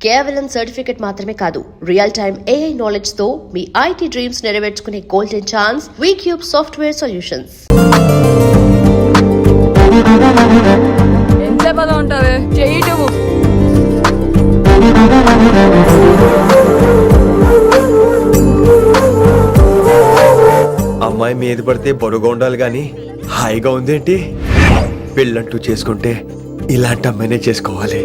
కేవలం సర్టిఫికెట్ మాత్రమే కాదు, రియల్ టైమ్ AI నాలెడ్జ్ తో మీ IT డ్రీమ్స్ నెరవేర్చుకునే golden chance Vcube software solutions. ఎంత బాగా ఉంటావే చేయటము. అమ్మాయి మీద పడితే బరువుగా ఉండాలి గాని హాయిగా ఉందేంటి? పెళ్ళంటూ చేసుకుంటే ఇలాంటి అమ్మాయినే చేసుకోవాలి.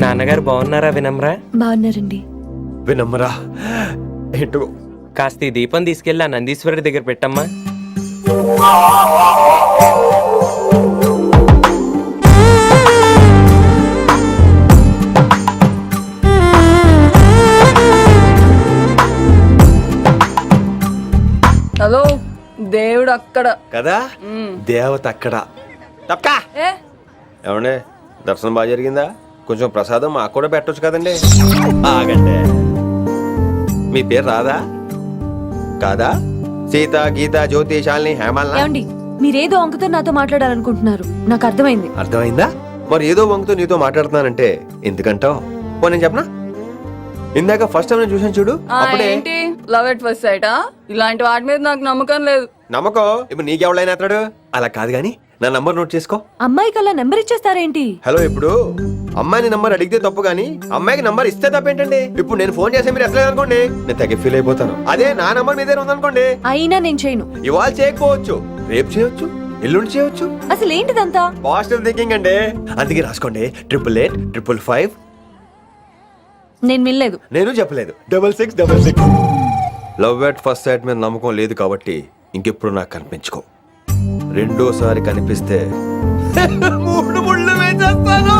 నాన్నగారు బాగున్నారా వినమ్రా? బాగున్నారండి. వినమ్మరా ఏంటో కాస్త ఈ దీపం తీసుకెళ్ళి ఆ నందీశ్వరుడి దగ్గర పెట్టమ్మా. హలో, దేవుడు అక్కడ కదా, దేవత అక్కడ. తప్పకా ఏ ఏమండే, దర్శనం బాగా జరిగిందా? కొంచెం ప్రసాదం మాకు కూడా పెట్టొచ్చు కదండి. ఆగండి, మీ పేరు రాదా కాదా? సీత, గీత, జ్యోతి, శాలిని, హేమల్. ఏమండి, మీరేదో అంకుతో నాతో మాట్లాడాలనుకుంటున్నారు, నాకు అర్థమైంది. అర్థమైందా? మరి ఏదో వంగుతో నీతో మాట్లాడుతున్నానంటే ఎందుకంటావు? నేను చెప్పనా? ఇందాక ఫస్ట్ టైం నేను చూసాను చూడు, అప్పుడే. ఏంటి లవ్ ఎట్ ఫస్ట్ సైటా? ఇలాంటి వాటి మీద నాకు నమ్మకం లేదు. నమ్మకం ఇప్పుడు నీకెవడైనా అతడు? అలా కాదు గాని నా నంబర్ నోట్ చేసుకో. అమ్మాయికి అలా నెంబర్ ఇచ్చేస్తారేంటి? హలో, ఇప్పుడు అమ్మాయిని నంబర్ అడిగితే తప్పు గానీ అమ్మాయికి నంబర్ ఇస్తే తప్పేంటండి? ఇప్పుడు నేను ఫోన్ చేస్తే మీరు ఎట్లేదు అనుకోండి, నేను తెగ ఫీల్ అయిపోతాను. అదే నా నంబర్ మీదే ఉందనుకోండి, అయినా నేను చేయను. ఇవాళ చేయకపోవచ్చు, రేపు చేయొచ్చు, ఎల్లుండి చేయొచ్చు. అసలు ఏంటిదంతా? పాజిటివ్ థింకింగ్ అండి. అందుకే రాసుకోండి 888 నేను వినలేదు. నేను చెప్పలేదు 6666. లవ్ ఎట్ ఫస్ట్ సైట్ మీద నమ్మకం లేదు కాబట్టి ఇంకెప్పుడు నాకు కనిపించుకో. రెండోసారి కనిపిస్తే 3 ముళ్ళు వేసేస్తాను.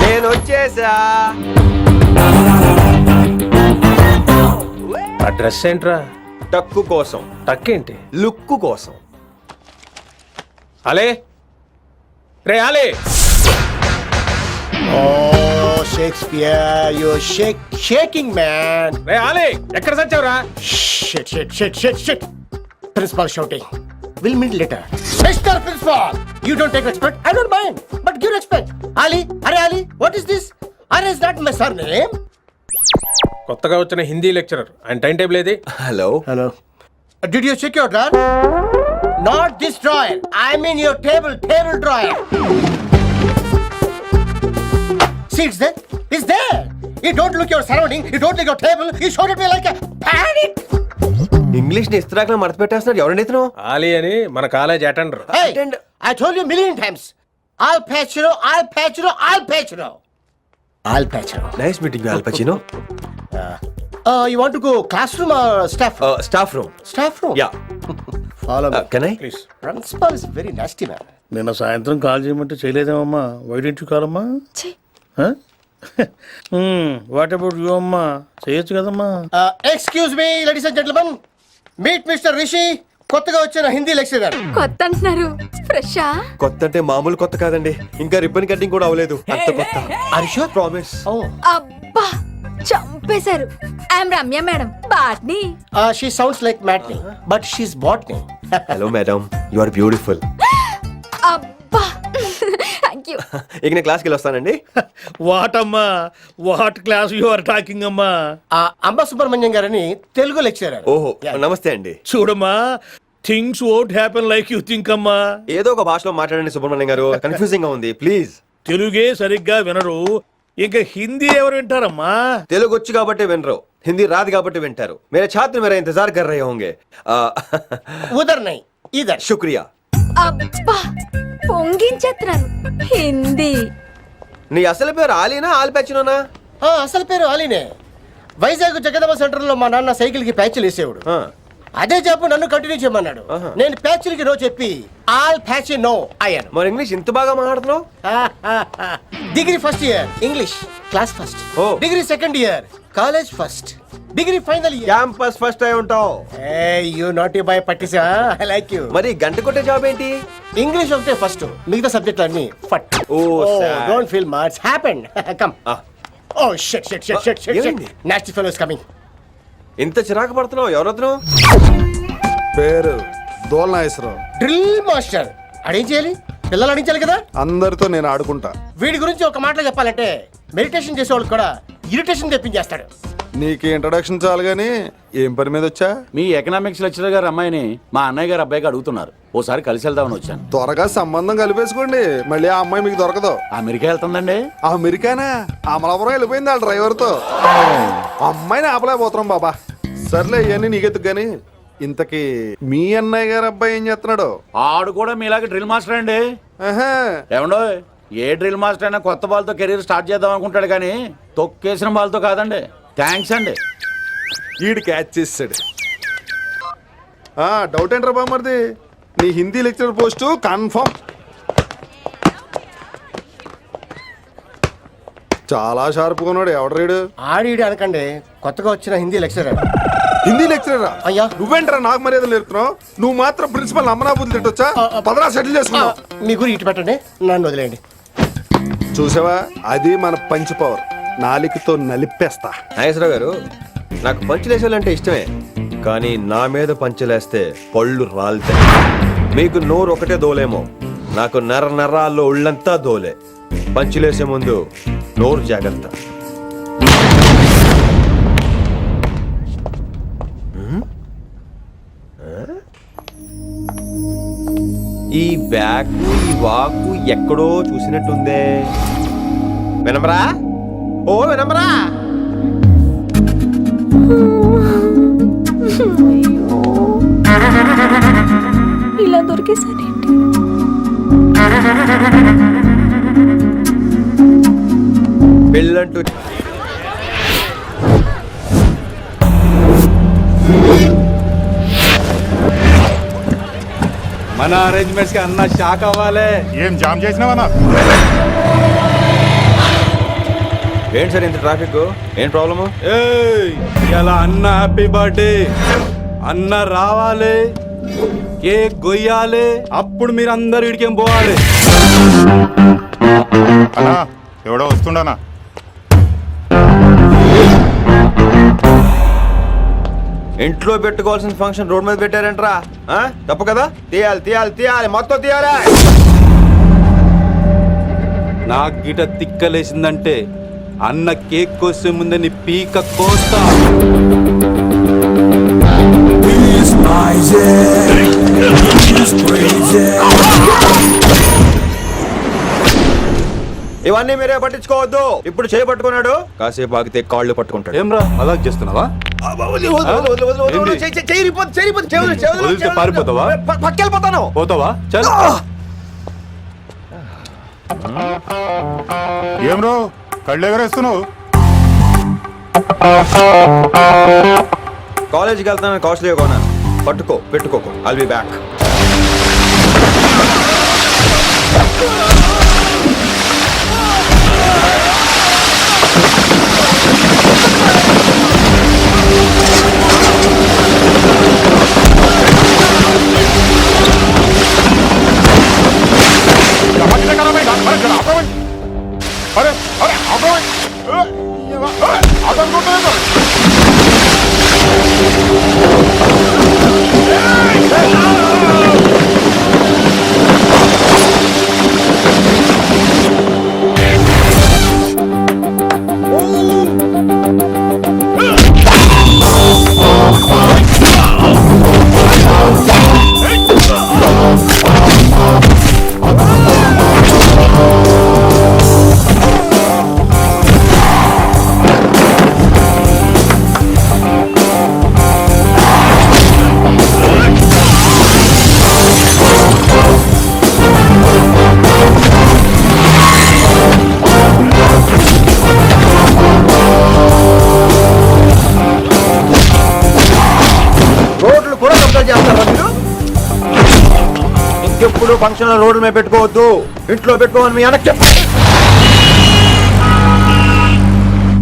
నేను వచ్చేసా. ఆ డ్రెస్ ఏంట్రా? టక్కు కోసం. టక్కేంటి? లుక్కు కోసం. అలే రే అలే. Oh, Shakespeare, you're shaking, man. రే అలే, ఎక్కడ సచ్చావురా? Shit. Principal shouting. We'll meet later. Mr. Principal, you don't take respect. I don't mind, but give respect. Ali, what is this? Ali is not my surname. కొత్తగా వచ్చిన Hindi lecturer, ఆయన time table ఏది? Hello. Did you check your drawer? Not this drawer. I mean your table drawer. See, it's there. You don't look your surrounding. You don't look your table. You showed it me like a panic. English ని ఇస్త్రాకులో మడత పెట్టేస్తున్నాడు. ఎవరండి ఇతను? ఆలీ అని మన college attender. Hey, I told you a million times. I'll patch you. Nice meeting all పచినో. You want to go classroom or staff room? Staff room. Staff room? Yeah. Follow me. Can I? Please. Principal is very nasty man. నిన్న సాయంత్రం call చేయమంటే చేయలేదేమమ్మా? వైడెంట్ కాలమ్మా? What about you అమ్మా? చేయొచ్చు కదమ్మా. Excuse me, ladies and gentlemen. Meet Mr. Rishi. కొత్తగా వచ్చిన Hindi lecturer. కొత్త అంటున్నారు, ఫ్రెషా? కొత్త అంటే మామూలు కొత్త కాదండి, ఇంకా రిబ్బన్ కటింగ్ కూడా అవ్వలేదు. అంత కొత్త. Are you sure? ప్రామిస్. అబ్బా, చంపేశారు. I'm Ramya madam, botany. She sounds like Matney, but she's botany. Hello madam, you are beautiful. అబ్బా, థ్యాంక్ యూ. ఇక నేను క్లాస్కి వెళ్ళి వస్తానండి. వాట్ అమ్మా, what class you are talking అమ్మా? అంబ సుబ్రహ్మణ్యం గారని తెలుగు లెక్చరర్. ఓహో, నమస్తే అండి. చూడమ్మా, things won't happen like you think అమ్మా. ఏదో ఒక భాషలో మాట్లాడండి సుబ్రహ్మణ్యం గారు, కన్ఫ్యూజింగ్ గా ఉంది ప్లీజ్. తెలుగే సరిగ్గా వినరు, ఇంకా హిందీ ఎవరు వింటారమ్మా? తెలుగు వచ్చు కాబట్టి వినరు, హిందీ రాదు కాబట్టి వింటారు. मेरे छात्र मेरा इंतजार कर रहे होंगे. उधर नहीं, इधर. शुक्रिया. అబ్బా, పొంగించేస్తున్నాను. హిందీ. నీ అసలు పేరు ఆలీనా ఆల్పచ్చినోనా? అసలు పేరు ఆలీనే. వైజాగ్ జగదమ్మ సెంటర్ లో మా నాన్న సైకిల్ కి ప్యాచ్లు వేసేవాడు. ఆ, అదే జాబ్ నన్ను కంటిన్యూ చేయమన్నాడు. ఆహా. నేను ప్యాచ్లకి నో చెప్పి ఆల్ ప్యాచ్ నో అయ్యాను. మరి ఇంగ్లీష్ ఇంత బాగా మాట్లాడుతున్నావు? Degree first year English class first. ఓ. Degree second year college first. Degree final year campus first అయి ఉంటావు. యూ నాట్ బాయ్ పట్టిసా. I like you. మరి గంట కొట్టే జాబ్ ఏంటి? ఇంగ్లీష్ ఒకటే ఫస్ట్, మిగతా సబ్జెక్ట్ అన్ని ఫట్. ఓ, sad. Don't feel much happened. Come. ఆ, oh shit shit shit shit shit. ఏమైంది? Nasty fellows coming. ఇంత చిరాకు పడుతున్నావు? ఎవరొద్దు? పేరు దోల్నాగేశ్వరరావు. Drill master. అడేం చేయాలి? పిల్లలు అడించాలి కదా. అందరితో నేను ఆడుకుంటా. వీడి గురించి ఒక మాటలో చెప్పాలంటే మెడిటేషన్ చేసేవాళ్ళు కూడా ఇరిటేషన్ తెప్పించేస్తాడు. నీకు ఇంట్రడక్షన్ చాలు గానీ ఏం పని మీద వచ్చా? మీ ఎకనామిక్స్ లెక్చరర్ గారు అమ్మాయిని మా అన్నయ్య గారు అబ్బాయికి అడుగుతున్నారు. ఓసారి కలిసి వెళ్దామని వచ్చాను. త్వరగా సంబంధం కలిపేసుకోండి, మళ్ళీ ఆ అమ్మాయి మీకు దొరకదు. అమెరికా వెళ్తుందండి. అమెరికానా? అమలాపురం వెళ్ళిపోయింది వాళ్ళ డ్రైవర్తో. అమ్మాయిని ఆపలేకపోతున్నాం బాబా. సర్లే ఇవన్నీ నీకెత్తుకు గానీ ఇంతకీ మీ అన్నయ్య గారు అబ్బాయి ఏం చేస్తున్నాడు? ఆడు కూడా మీలాగే డ్రిల్ మాస్టర్ అండి. ఆహా. ఏమండో, ఏ డ్రిల్ మాస్టర్ అయినా కొత్త బాల్తో కెరీర్ స్టార్ట్ చేద్దాం అనుకుంటాడు కానీ తొక్కేసిన బాల్తో కాదండి. థ్యాంక్స్ అండి. ఈడు క్యాచ్ చేసాడు. డౌట్ ఏంట్రా బామ్మర్ది? నీ హిందీ లెక్చరర్ పోస్టు కన్ఫర్మ్. చాలా షార్ప్గా ఉన్నాడు. ఎవడరీడు? ఆడిడి అనకండి, కొత్తగా వచ్చిన హిందీ లెక్చరర్. హిందీ లెక్చరరా? అయ్యా. నువ్వేంట్రా నాకు మర్యాద నేర్పుతున్నావు? నువ్వు మాత్రం ప్రిన్సిపల్ అమ్మనాబుద్ధి తిట్టొచ్చా? పదరా సెటిల్ చేసుకున్నావు. మీ గురి ఇటు పెట్టండి, నన్ను వదిలేయండి. చూసావా, అది మన పంచ్ పవర్. నాలికతో నలిపేస్తా. నాగేశ్వరరావు గారు, నాకు పంచులేసాలంటే ఇష్టమే, కానీ నా మీద పంచులేస్తే పళ్ళు రాలుతాయి. మీకు నోరు ఒకటే దోలేమో, నాకు నర నరాల్లో ఒళ్ళంతా దోలే. పంచులేసే ముందు నోరు జాగ్రత్త. ఈ బ్యాకు ఈ వాకు ఎక్కడో చూసినట్టుందే. వినమరా? ఓ వినమరా? ఇలా దొరికేసానేంటి? పెళ్ళంటూ మన అరేంజ్మెంట్స్ కి అన్న షాక్ అవ్వాలి. ఏం జామ్ చేసినావా? ఏంటి సార్ ఇంత ట్రాఫిక్? ఏం ప్రాబ్లము? ఇలా అన్న హ్యాపీ బర్త్డే. అన్న రావాలి, కేక్ గొయ్యాలి, అప్పుడు మీరు అందరు ఇడికేం పోవాలి. అన్నా ఎవడో వస్తుండనా? ఇంట్లో పెట్టుకోవాల్సిన ఫంక్షన్ రోడ్ మీద పెట్టారంట్రా. తప్పు కదా? తీయాలి తీయాలి తీయాలి, మొత్తం తీయాలి. నాకు గిట తిక్కలేసిందంటే అన్న కేక్ కోసే ముందని పీక కోస్తా. ఇవన్నీ మీరే పట్టించుకోవద్దు. ఇప్పుడు చేయి పట్టుకున్నాడు, కాసేపు ఆగితే కాళ్ళు పట్టుకుంటాడు. ఏమ్రా అలా చేస్తున్నావా? వదిలితే పారిపోతావా? పక్కెళ్ళిపోతాను. పోతావా? చల్. ఏం రో కళ్ళు ఎగరేస్తున్నావు? కాలేజీకి వెళ్తాను, కాస్ట్లీ కొనా. పట్టుకో, పెట్టుకోకు. I'll be back. అరే అరే ఎప్పుడు ఫంక్షన్ రోడ్డు మీద పెట్టుకోవద్దు, ఇంట్లో పెట్టుకోమని మీ అన్నకి చెప్పు.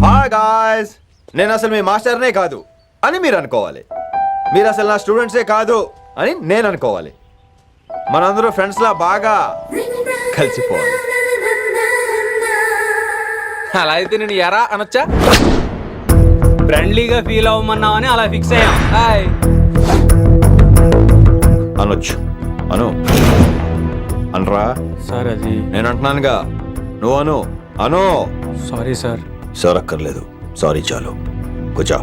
హాయ్ గాయ్స్, నేను అసలు మీ మాస్టర్నే కాదు అని మీరు అనుకోవాలి. మీరు అసలు నా స్టూడెంట్సే కాదు అని నేను అనుకోవాలి. మనందరూ ఫ్రెండ్స్ లా బాగా కలిసిపోవాలి. అలా అయితే నేను ఎరా అనొచ్చా? ఫ్రెండ్లీగా ఫీల్ అవ్వమన్నావని అలా ఫిక్స్ అయ్యాం. హాయ్ అనొచ్చు, అను అనరా. సార్ అది నేను అంటున్నానుగా, నువ్వు అను. అను. Sorry sir. సార్ అక్కర్లేదు, సారీ చాలు. కూర్చో.